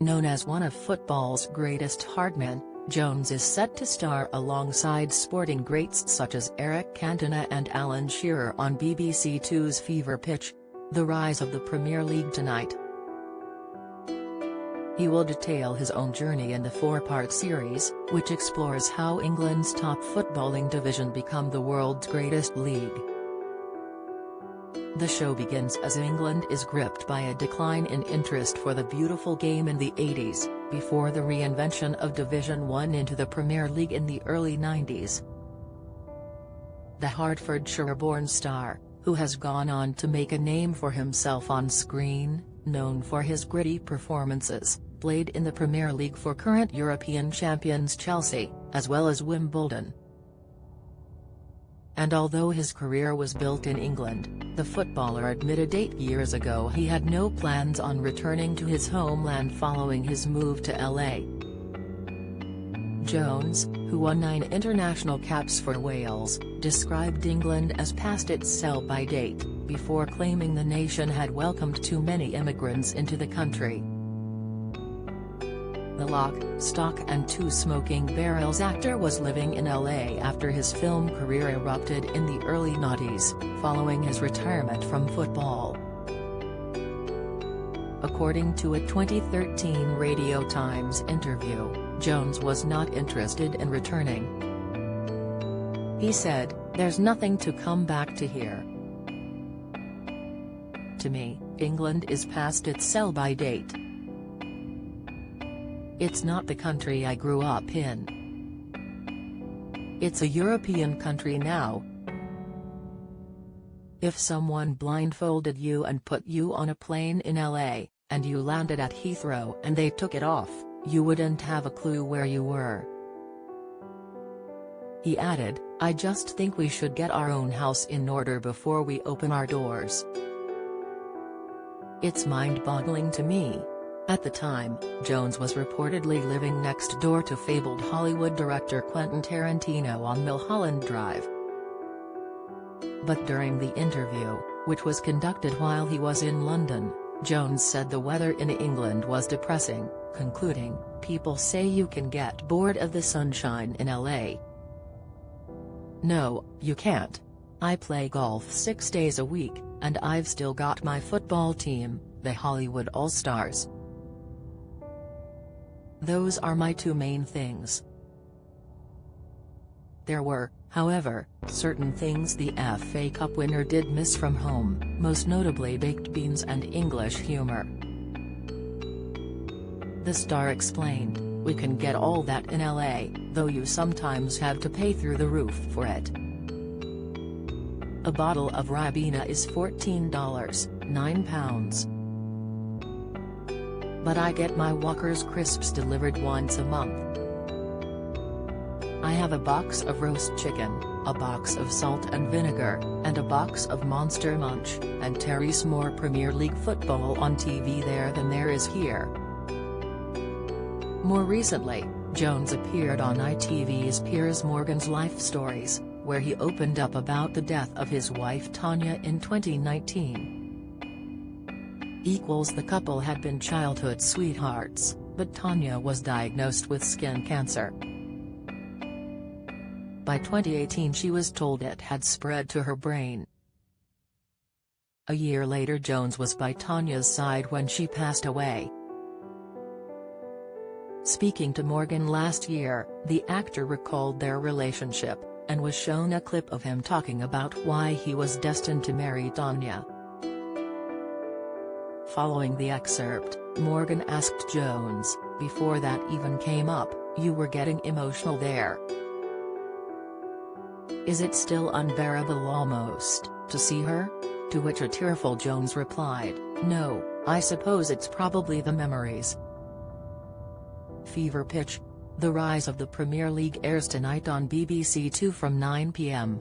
Known as one of football's greatest hardmen, Jones is set to star alongside sporting greats such as Eric Cantona and Alan Shearer on BBC Two's Fever Pitch: The Rise of the Premier League tonight. He will detail his own journey in the four-part series, which explores how England's top footballing division became the world's greatest league. The show begins as England is gripped by a decline in interest for the beautiful game in the 80s, before the reinvention of Division One into the Premier League in the early 90s. The Hertfordshire-born star, who has gone on to make a name for himself on screen, known for his gritty performances, played in the Premier League for current European champions Chelsea, as well as Wimbledon. And although his career was built in England, the footballer admitted 8 years ago he had no plans on returning to his homeland following his move to LA. Jones, who won 9 international caps for Wales, described England as past its sell-by date, before claiming the nation had welcomed too many immigrants into the country. The lock, stock and two smoking barrels actor was living in LA after his film career erupted in the early noughties, following his retirement from football. According to a 2013 Radio Times interview, Jones was not interested in returning. He said, "There's nothing to come back to here. To me, England is past its sell-by date. It's not the country I grew up in. It's a European country now. If someone blindfolded you and put you on a plane in LA, and you landed at Heathrow and they took it off, you wouldn't have a clue where you were." He added, "I just think we should get our own house in order before we open our doors. It's mind-boggling to me." At the time, Jones was reportedly living next door to fabled Hollywood director Quentin Tarantino on Mulholland Drive. But during the interview, which was conducted while he was in London, Jones said the weather in England was depressing, concluding, "People say you can get bored of the sunshine in LA. No, you can't. I play golf 6 days a week, and I've still got my football team, the Hollywood All-Stars. Those are my two main things." There were, however, certain things the FA Cup winner did miss from home, most notably baked beans and English humour. The star explained, "We can get all that in LA, though you sometimes have to pay through the roof for it. A bottle of Ribena is $14, £9. But I get my Walker's crisps delivered once a month. I have a box of roast chicken, a box of salt and vinegar, and a box of Monster Munch, and Terry's more Premier League football on TV there than there is here." More recently, Jones appeared on ITV's Piers Morgan's Life Stories, where he opened up about the death of his wife Tanya in 2019. The couple had been childhood sweethearts, but Tanya was diagnosed with skin cancer. By 2018 she was told it had spread to her brain. A year later Jones was by Tanya's side when she passed away. Speaking to Morgan last year, the actor recalled their relationship, and was shown a clip of him talking about why he was destined to marry Tanya. Following the excerpt, Morgan asked Jones, "Before that even came up, you were getting emotional there. Is it still unbearable almost, to see her?" To which a tearful Jones replied, "No, I suppose it's probably the memories." Fever Pitch: The Rise of the Premier League airs tonight on BBC Two from 9 p.m.